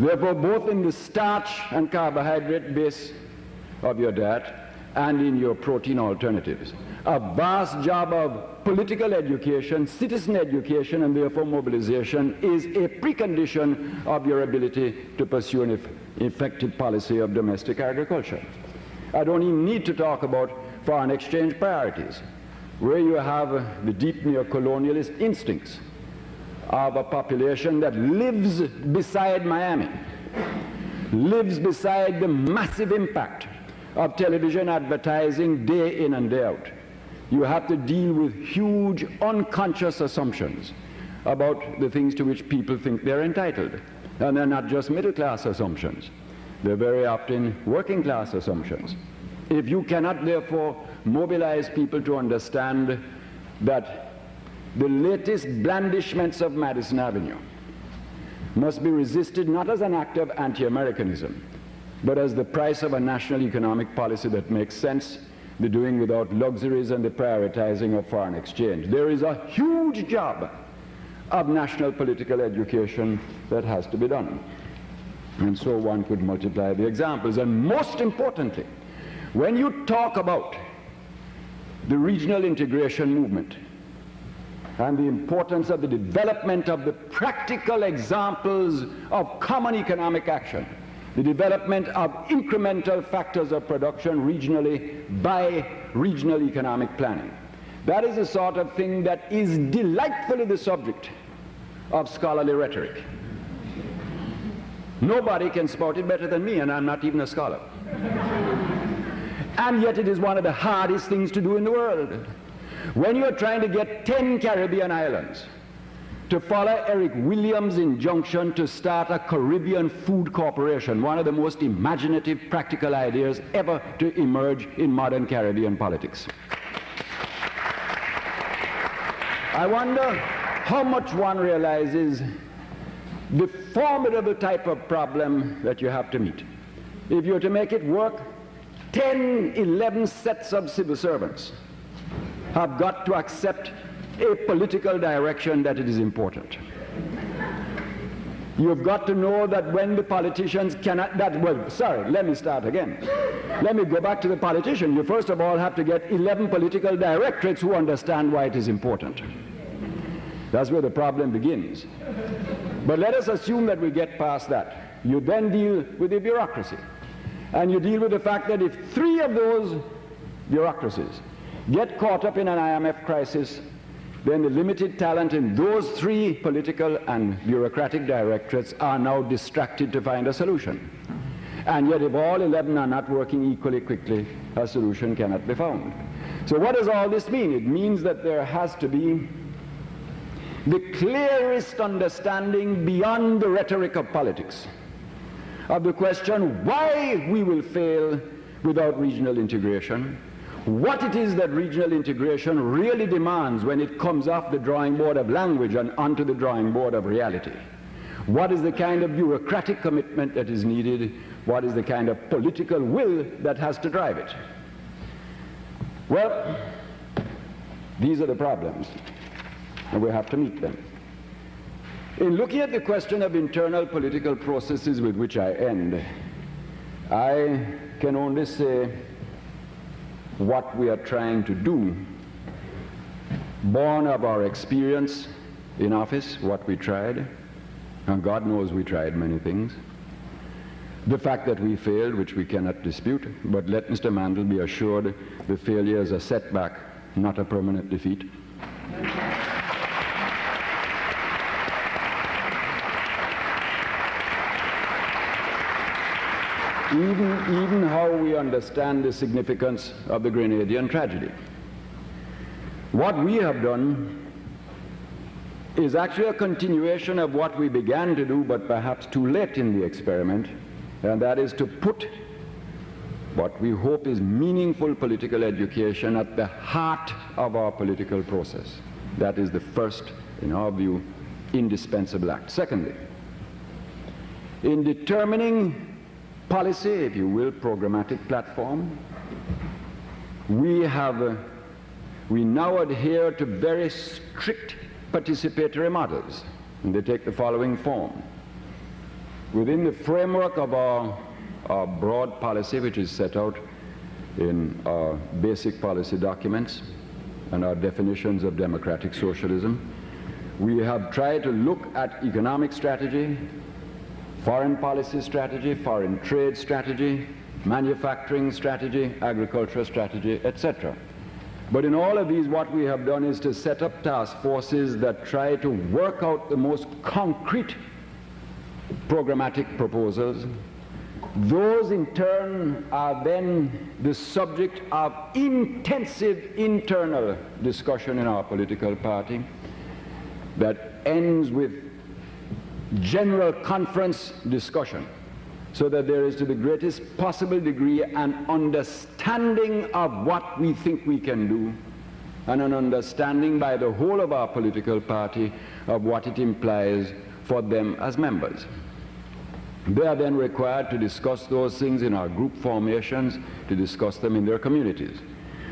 Therefore, both in the starch and carbohydrate base of your diet and in your protein alternatives. A vast job of political education, citizen education, and therefore mobilization is a precondition of your ability to pursue an effective policy of domestic agriculture. I don't even need to talk about foreign exchange priorities, where you have the deep neo-colonialist instincts of a population that lives beside Miami, lives beside the massive impact of television advertising day in and day out. You have to deal with huge unconscious assumptions about the things to which people think they're entitled. And they're not just middle-class assumptions. They're very often working-class assumptions. If you cannot, therefore, mobilize people to understand that the latest blandishments of Madison Avenue must be resisted not as an act of anti-Americanism, but as the price of a national economic policy that makes sense, the doing without luxuries and the prioritizing of foreign exchange. There is a huge job of national political education that has to be done. And so one could multiply the examples. And most importantly, when you talk about the regional integration movement and the importance of the development of the practical examples of common economic action, the development of incremental factors of production regionally by regional economic planning. That is the sort of thing that is delightfully the subject of scholarly rhetoric. Nobody can spout it better than me, and I'm not even a scholar. And yet it is one of the hardest things to do in the world. When you're trying to get 10 Caribbean islands to follow Eric Williams' injunction to start a Caribbean food corporation, one of the most imaginative, practical ideas ever to emerge in modern Caribbean politics. I wonder how much one realizes the formidable type of problem that you have to meet. If you're to make it work, 10, 11 sets of civil servants have got to accept a political direction that it is important. You've got to know that when the politicians cannot, let me start again. Let me go back to the politician. You first of all have to get 11 political directorates who understand why it is important. That's where the problem begins. But let us assume that we get past that. You then deal with the bureaucracy. And you deal with the fact that if 3 of those bureaucracies get caught up in an IMF crisis, then the limited talent in those 3 political and bureaucratic directorates are now distracted to find a solution. And yet if all 11 are not working equally quickly, a solution cannot be found. So what does all this mean? It means that there has to be the clearest understanding beyond the rhetoric of politics of the question why we will fail without regional integration, what it is that regional integration really demands when it comes off the drawing board of language and onto the drawing board of reality. What is the kind of bureaucratic commitment that is needed? What is the kind of political will that has to drive it? Well, these are the problems, and we have to meet them. In looking at the question of internal political processes with which I end, I can only say what we are trying to do, born of our experience in office, what we tried, and God knows we tried many things, the fact that we failed, which we cannot dispute, but let Mr. Manley be assured the failure is a setback, not a permanent defeat. Even how we understand the significance of the Grenadian tragedy. What we have done is actually a continuation of what we began to do, but perhaps too late in the experiment, and that is to put what we hope is meaningful political education at the heart of our political process. That is the first, in our view, indispensable act. Secondly, in determining policy, if you will, programmatic platform, we now adhere to very strict participatory models, and they take the following form. within the framework of our broad policy, which is set out in our basic policy documents and our definitions of democratic socialism, we have tried to look at economic strategy, foreign policy strategy, foreign trade strategy, manufacturing strategy, agricultural strategy, etc. But in all of these, what we have done is to set up task forces that try to work out the most concrete programmatic proposals. Those in turn are then the subject of intensive internal discussion in our political party that ends with general conference discussion, so that there is to the greatest possible degree an understanding of what we think we can do, and an understanding by the whole of our political party of what it implies for them as members. They are then required to discuss those things in our group formations, to discuss them in their communities.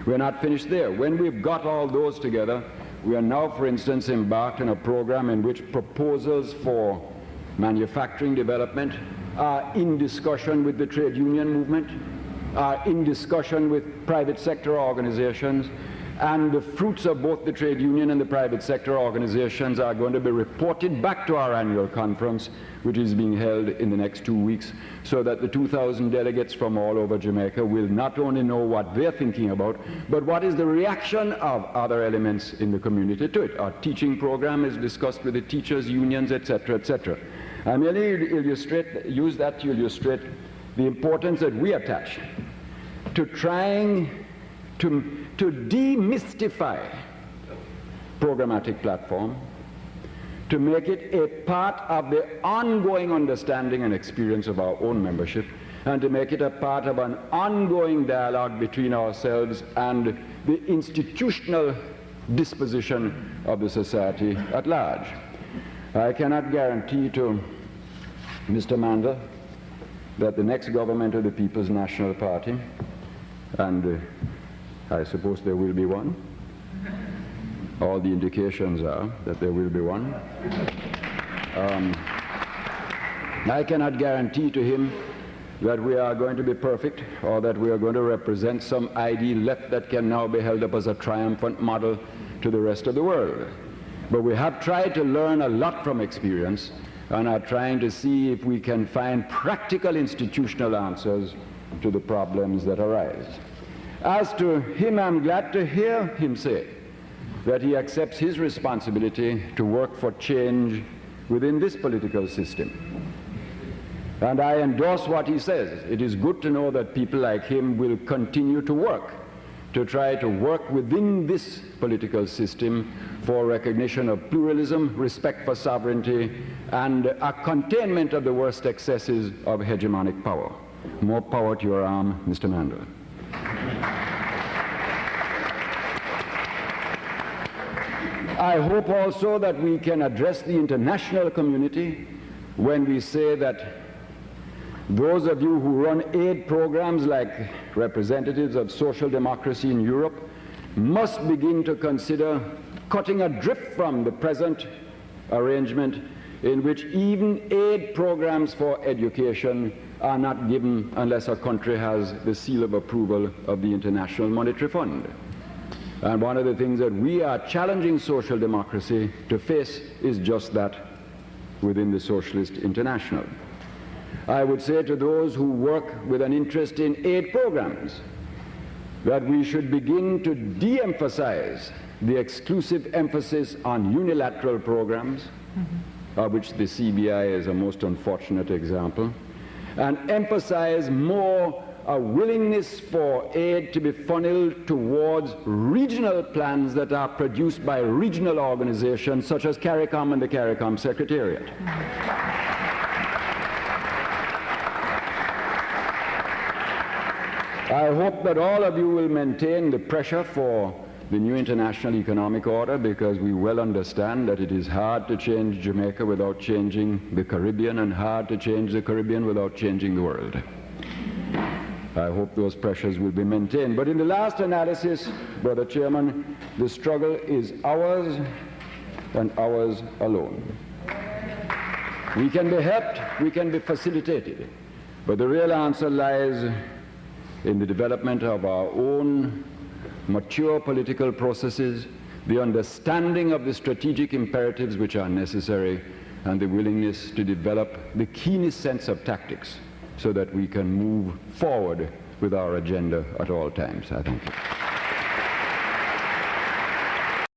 We're not finished there. When we've got all those together, we are now, for instance, embarked on a program in which proposals for manufacturing development are in discussion with the trade union movement, are in discussion with private sector organizations, and the fruits of both the trade union and the private sector organizations are going to be reported back to our annual conference, which is being held in the next 2 weeks, so that the 2,000 delegates from all over Jamaica will not only know what they're thinking about, but what is the reaction of other elements in the community to it. Our teaching program is discussed with the teachers' unions, etc., etc. I merely use that to illustrate the importance that we attach to trying to demystify programmatic platform, to make it a part of the ongoing understanding and experience of our own membership, and to make it a part of an ongoing dialogue between ourselves and the institutional disposition of the society at large. I cannot guarantee to Mr. Manley that the next government of the People's National Party, and I suppose there will be one, all the indications are that there will be one. I cannot guarantee to him that we are going to be perfect, or that we are going to represent some ideal left that can now be held up as a triumphant model to the rest of the world. But we have tried to learn a lot from experience, and are trying to see if we can find practical institutional answers to the problems that arise. As to him, I'm glad to hear him say that he accepts his responsibility to work for change within this political system. And I endorse what he says. It is good to know that people like him will continue to work, to try to work within this political system for recognition of pluralism, respect for sovereignty, and a containment of the worst excesses of hegemonic power. More power to your arm, Mr. Manley. I hope also that we can address the international community when we say that those of you who run aid programs like representatives of social democracy in Europe must begin to consider cutting adrift from the present arrangement in which even aid programs for education are not given unless a country has the seal of approval of the International Monetary Fund. And one of the things that we are challenging social democracy to face is just that within the Socialist International. I would say to those who work with an interest in aid programs that we should begin to de-emphasize the exclusive emphasis on unilateral programs, of which the CBI is a most unfortunate example, and emphasize more a willingness for aid to be funneled towards regional plans that are produced by regional organizations such as CARICOM and the CARICOM Secretariat. I hope that all of you will maintain the pressure for the new international economic order, because we well understand that it is hard to change Jamaica without changing the Caribbean, and hard to change the Caribbean without changing the world. I hope those pressures will be maintained. But in the last analysis, Brother Chairman, the struggle is ours and ours alone. We can be helped, we can be facilitated, but the real answer lies in the development of our own mature political processes, the understanding of the strategic imperatives which are necessary, and the willingness to develop the keenest sense of tactics so that we can move forward with our agenda at all times. I thank you.